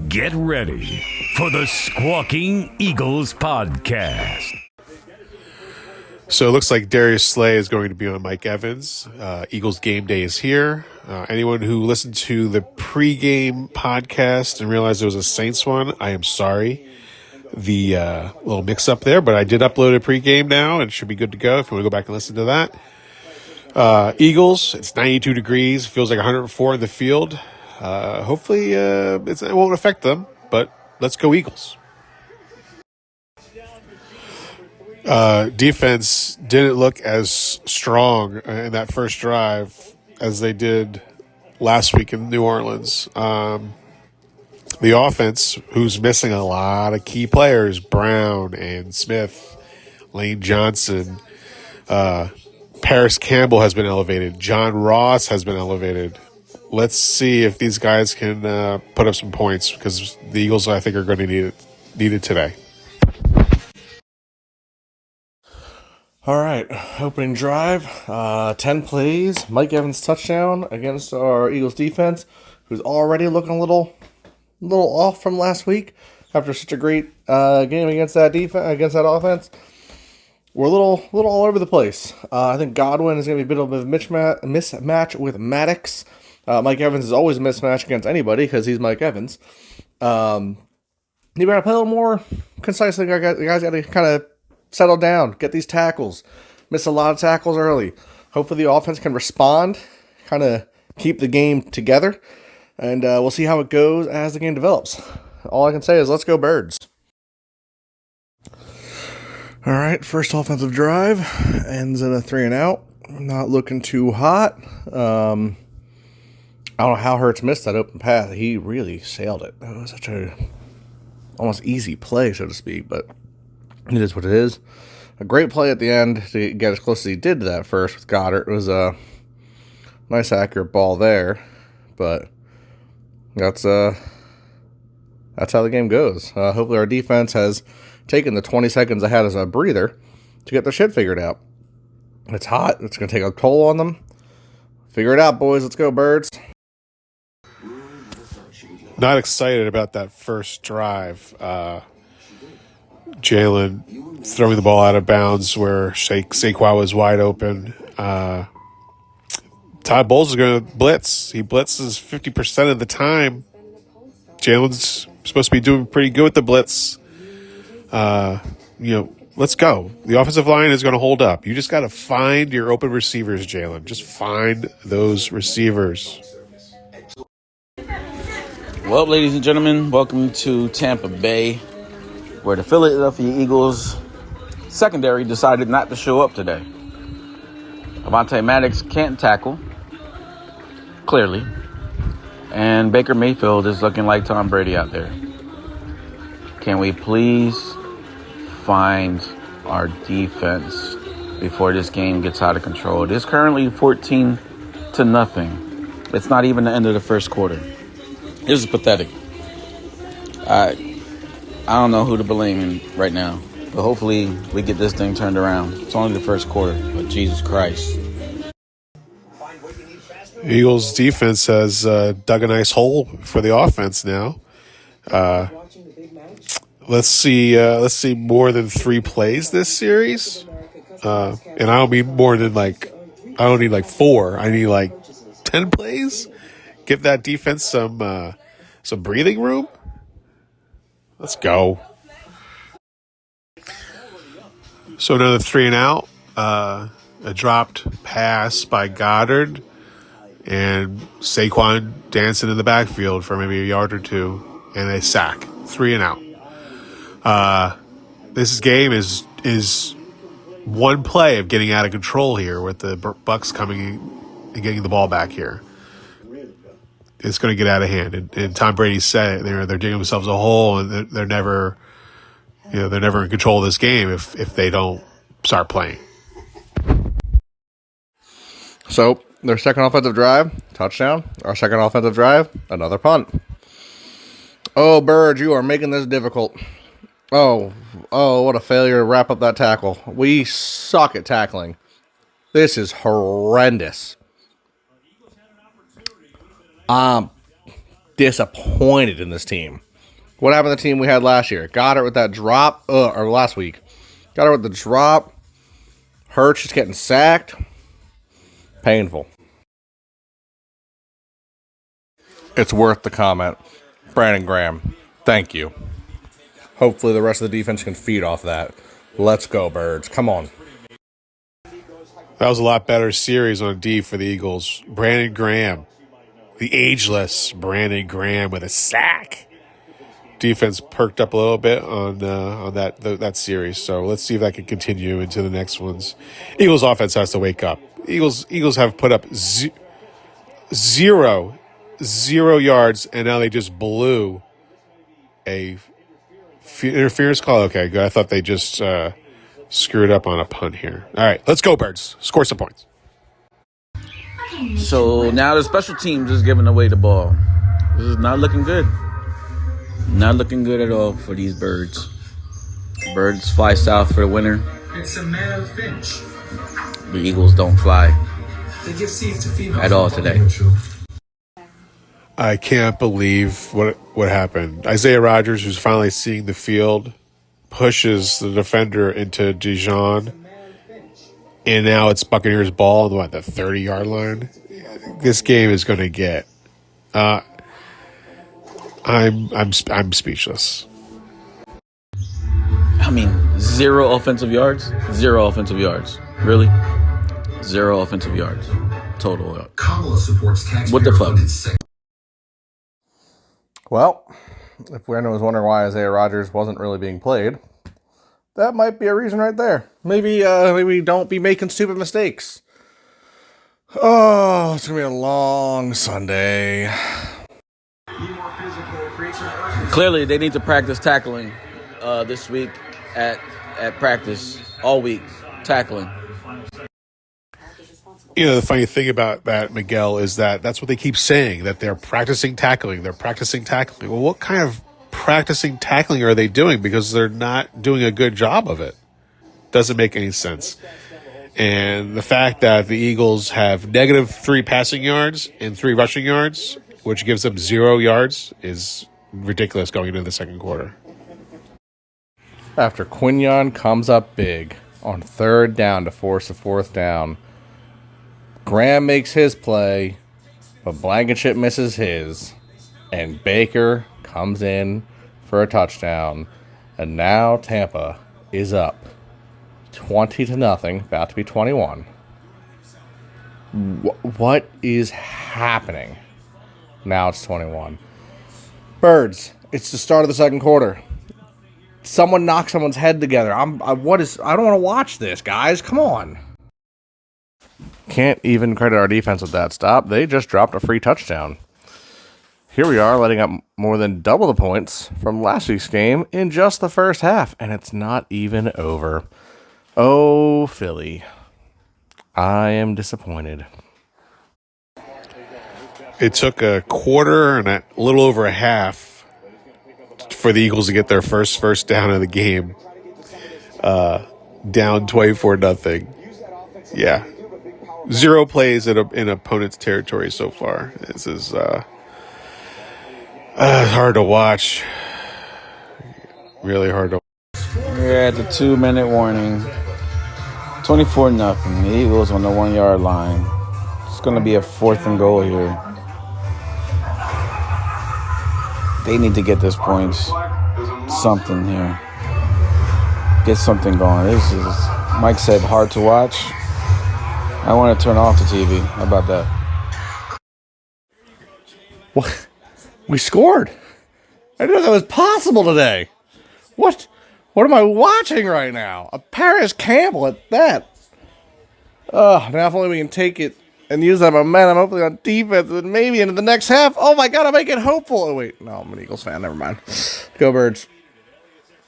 Get ready for the Squawking Eagles Podcast. So it looks like Darius Slay is going to be on Mike Evans. Eagles game day is here. Anyone who listened to the pregame podcast and realized there was a Saints one, I am sorry. The little mix-up there, but I did upload a pregame now and it should be good to go if you want to go back and listen to that. Eagles, it's 92 degrees, feels like 104 in the field. Hopefully it won't affect them, but let's go Eagles. Defense didn't look as strong in that first drive as they did last week in New Orleans. The offense, who's missing a lot of key players, Brown and Smith, Lane Johnson, Paris Campbell has been elevated. John Ross has been elevated. Let's see if these guys can put up some points because the Eagles, I think, are going to need it today. All right, opening drive, 10 plays, Mike Evans touchdown against our Eagles defense, who's already looking a little off from last week after such a great game against that offense. We're a little all over the place. I think Godwin is going to be a bit of a mismatch with Maddox. Mike Evans is always a mismatch against anybody because he's Mike Evans. You better play a little more concisely. You guys got to kind of settle down, get these tackles. Missed a lot of tackles early. Hopefully the offense can respond, kind of keep the game together, and we'll see how it goes as the game develops. All I can say is let's go Birds. All right, first offensive drive ends in a 3-and-out. Not looking too hot. I don't know how Hurts missed that open pass. He really sailed it. That was such a almost easy play, so to speak, but it is what it is. A great play at the end to get as close as he did to that first with Goddard. It was a nice, accurate ball there, but that's how the game goes. Hopefully our defense has taken the 20 seconds ahead as a breather to get their shit figured out. It's hot. It's going to take a toll on them. Figure it out, boys. Let's go, Birds. Not excited about that first drive. Jalen throwing the ball out of bounds where Saquon was wide open. Todd Bowles is going to blitz. He blitzes 50% of the time. Jalen's supposed to be doing pretty good with the blitz. Let's go. The offensive line is going to hold up. You just got to find your open receivers, Jalen. Just find those receivers. Well, ladies and gentlemen, welcome to Tampa Bay, where the Philadelphia Eagles secondary decided not to show up today. Avonte Maddox can't tackle, clearly, and Baker Mayfield is looking like Tom Brady out there. Can we please find our defense before this game gets out of control? It is currently 14-0. It's not even the end of the first quarter. This is pathetic. I don't know who to blame right now, but hopefully we get this thing turned around. It's only the first quarter, but Jesus Christ. Eagles defense has dug a nice hole for the offense now. Let's see more than 3 plays this series. And I don't mean more than I don't need 4. I need 10 plays. Give that defense some breathing room. Let's go. So another 3-and-out. A dropped pass by Goddard and Saquon dancing in the backfield for maybe a yard or two and a sack. 3-and-out. This game is one play of getting out of control here with the BUCS coming and getting the ball back here. It's going to get out of hand, and Tom Brady said it. They're digging themselves a hole, and they're never in control of this game if they don't start playing. So their second offensive drive, touchdown. Our second offensive drive, another punt. Oh, Bird, you are making this difficult. Oh, what a failure to wrap up that tackle. We suck at tackling. This is damn disappointed in this team. What happened to the team we had last year? Got her with that drop, or last week. Got her with the drop. Hurts just getting sacked. Painful. It's worth the comment. Brandon Graham, thank you. Hopefully the rest of the defense can feed off that. Let's go, Birds. Come on. That was a lot better series on D for the Eagles. Brandon Graham, the ageless Brandon Graham with a sack. Defense perked up a little bit on that series, so let's see if that can continue into the next ones. Eagles offense has to wake up. Eagles have put up zero yards, and now they just blew a interference call. Okay, good. I thought they just screwed up on a punt here. All right, let's go, Birds. Score some points. So now the special teams is giving away the ball. This is not looking good. Not looking good at all for these Birds. Birds fly south for the winner. It's a male finch. The Eagles don't fly They give seeds to females at all today. I can't believe what happened. Isaiah Rodgers, who's finally seeing the field, pushes the defender into Dijon, and now it's Buccaneers ball on the 30-yard line. This game is going to get. I'm speechless. I mean, zero offensive yards. Really? Zero offensive yards. Total. Kamala supports What the fuck? Well, if anyone was wondering why Isaiah Rodgers wasn't really being played, that might be a reason right there. Maybe don't be making stupid mistakes. Oh, it's going to be a long Sunday. Clearly, they need to practice tackling this week at practice all week. Tackling. You know, the funny thing about that, Miguel, is that's what they keep saying, that they're practicing tackling. They're practicing tackling. Well, what kind of practicing tackling are they doing? Because they're not doing a good job of it. Doesn't make any sense. And the fact that the Eagles have -3 passing yards and 3 rushing yards, which gives them 0 yards, is ridiculous going into the second quarter. After Quinion comes up big on 3rd down to force a 4th down, Graham makes his play, but Blankenship misses his, and Baker comes in for a touchdown, and now Tampa is up 20-0, about to be 21. What is happening? Now it's 21. Birds, it's the start of the second quarter. Someone knock someone's head together. I don't want to watch this, guys. Come on. Can't even credit our defense with that stop. They just dropped a free touchdown. Here we are, letting up more than double the points from last week's game in just the first half, and it's not even over. Oh, Philly. I am disappointed. It took a quarter and a little over a half for the Eagles to get their first down of the game. Down 24-0. Yeah. 0 plays in opponent's territory so far. This is hard to watch. Really hard to watch. We're at the 2-minute warning. 24-0. The Eagles on the 1-yard line. It's going to be a 4th and goal here. They need to get this points. Something here. Get something going. This is, Mike said, hard to watch. I want to turn off the TV. How about that? What? We scored. I didn't know that was possible today. What am I watching right now? A Paris Campbell at that. Now if only we can take it and use that momentum, hopefully on defense, and maybe into the next half. Oh my God, I'm making hopeful. Oh wait, no, I'm an Eagles fan. Never mind. Go Birds.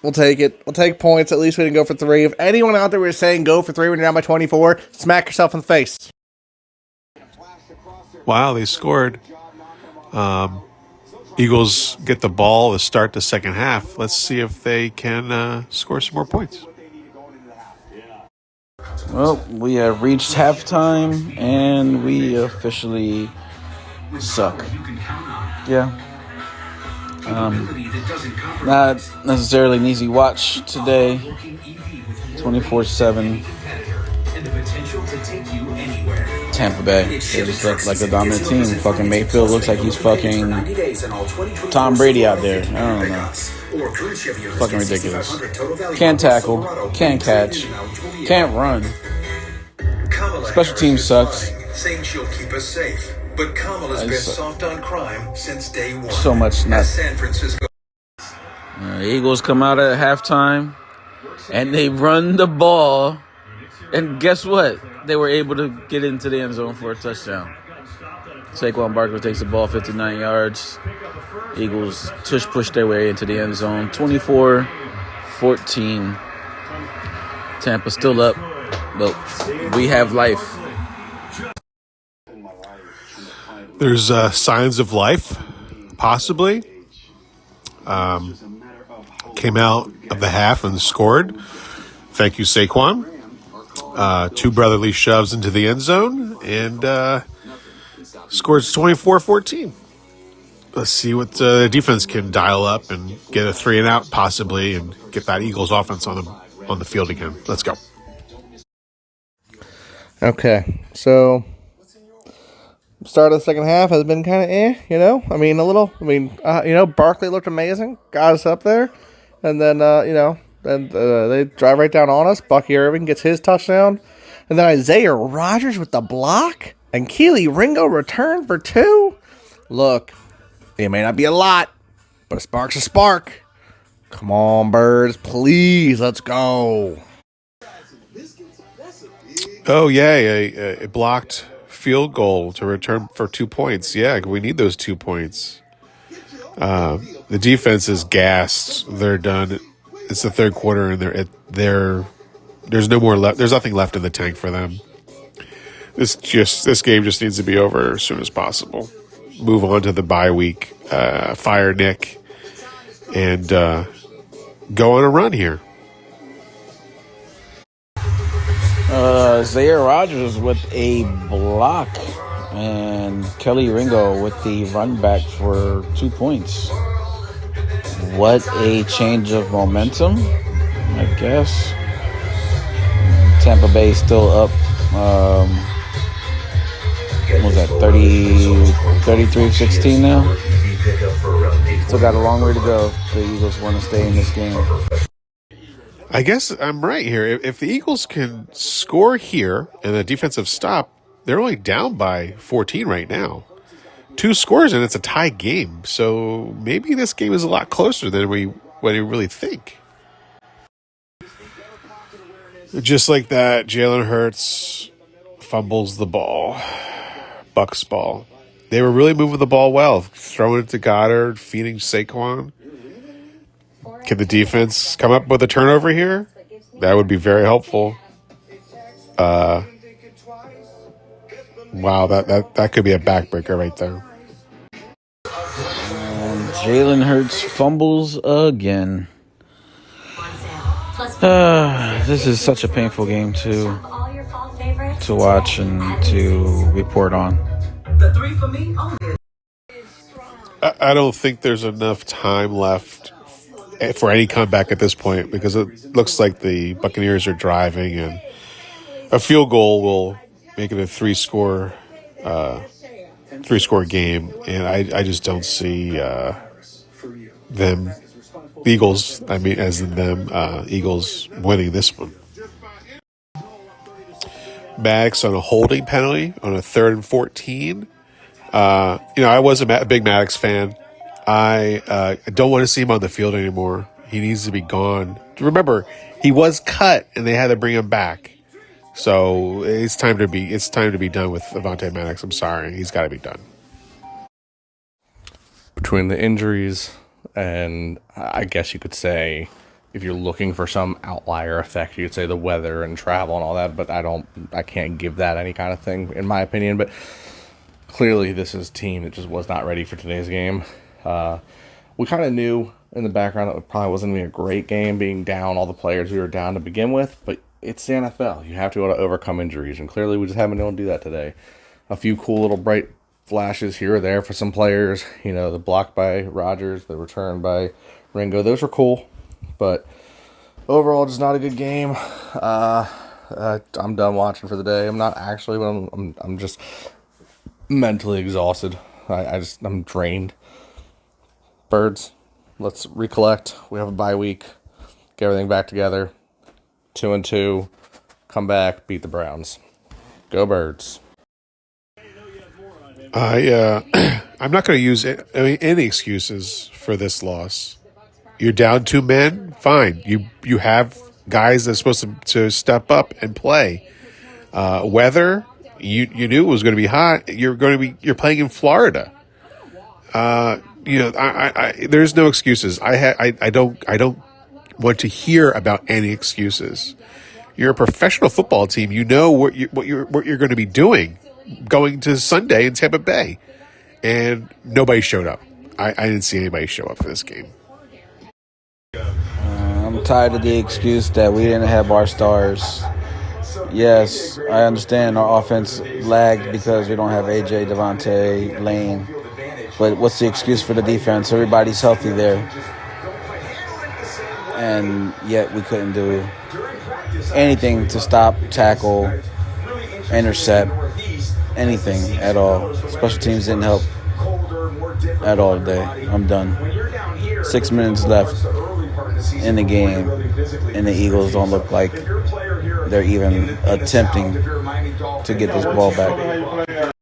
We'll take it. We'll take points. At least we didn't go for 3. If anyone out there was saying go for 3 when you're down by 24, smack yourself in the face. Wow, they scored. Eagles get the ball to start the second half. Let's see if they can score some more points. Well, we have reached halftime, and we officially suck. Yeah, Not necessarily an easy watch today. 24/7. Tampa Bay. They just look like a dominant team. Fucking Mayfield looks like he's fucking Tom Brady out there. I don't know. Fucking ridiculous. Can't tackle. Can't catch. Can't run. Special team sucks. Saying she'll keep us safe. But Kamala's been soft on crime since day one. So much not. San Francisco. Eagles come out at halftime and they run the ball. And guess what? They were able to get into the end zone for a touchdown. Saquon Barkley takes the ball 59 yards. Eagles push their way into the end zone. 24-14. Tampa still up, but we have life. There's signs of life, possibly. Came out of the half and scored. Thank you, Saquon. 2 brotherly shoves into the end zone and scores 24-14. Let's see what the defense can dial up and get a 3-and-out possibly and get that Eagles offense on the field again. Let's go. Okay, so start of the second half has been kind of Barkley looked amazing, got us up there, and then, they drive right down on us. Bucky Irving gets his touchdown, and then Isaiah Rodgers with the block, and Keely Ringo returned for 2. Look, it may not be a lot, but a spark's a spark. Come on, Birds, please, let's go. Oh, yeah, a blocked field goal to return for 2 points. Yeah, we need those 2 points. The defense is gassed. They're done. It's the third quarter, and there's no more left. There's nothing left in the tank for them. This game just needs to be over as soon as possible. Move on to the bye week. Fire Nick, and go on a run here. Isaiah Rodgers with a block and Kelly Ringo with the run back for 2 points. What a change of momentum, I guess. Tampa Bay still up. What was that, 33-16 now? Still got a long way to go. The Eagles want to stay in this game. I guess I'm right here. If the Eagles can score here and the defensive stop, they're only down by 14 right now. 2 scores and it's a tie game. So maybe this game is a lot closer than we really think. Just like that, Jalen Hurts fumbles the ball. BUCS ball. They were really moving the ball well, throwing it to Goddard, feeding Saquon. Can the defense come up with a turnover here? That would be very helpful. Wow, that could be a backbreaker right there. And Jalen Hurts fumbles again. This is such a painful game to watch and to report on. I don't think there's enough time left for any comeback at this point because it looks like the Buccaneers are driving and a field goal will make it a three-score game, and I just don't see them, the Eagles, Eagles winning this one. Maddox on a holding penalty on a 3rd and 14. I was a big Maddox fan. I don't want to see him on the field anymore. He needs to be gone. Remember, he was cut and they had to bring him back. So it's time to be done with Avonte Maddox. I'm sorry, he's got to be done. Between the injuries and I guess you could say, if you're looking for some outlier effect, you could say the weather and travel and all that. But I can't give that any kind of thing in my opinion. But clearly, this is a team that just was not ready for today's game. We kind of knew in the background that it probably wasn't going to be a great game, being down all the players we were down to begin with. But it's the NFL. You have to be able to overcome injuries, and clearly we just haven't been able to do that today. A few cool little bright flashes here or there for some players. The block by Rodgers, the return by Ringo, those were cool. But overall, just not a good game. I'm done watching for the day. I'm not actually, but I'm just mentally exhausted. I'm drained. Birds, let's recollect. We have a bye week. Get everything back together. 2-2. Come back, beat the Browns. Go Birds. I'm not going to use any excuses for this loss. You're down 2 men, fine. You have guys that's supposed to step up and play. Weather, you knew it was going to be hot. You're playing in Florida. There's no excuses. I don't want to hear about any excuses. You're a professional football team. You know what you're going to be doing, going to Sunday in Tampa Bay, and nobody showed up. I didn't see anybody show up for this game. I'm tired of the excuse that we didn't have our stars. Yes, I understand our offense lagged because we don't have AJ, Devontae, Lane. But what's the excuse for the defense? Everybody's healthy there. And yet we couldn't do anything to stop, tackle, intercept, anything at all. Special teams didn't help at all today. I'm done. 6 minutes left in the game, and the Eagles don't look like they're even attempting to get this ball back.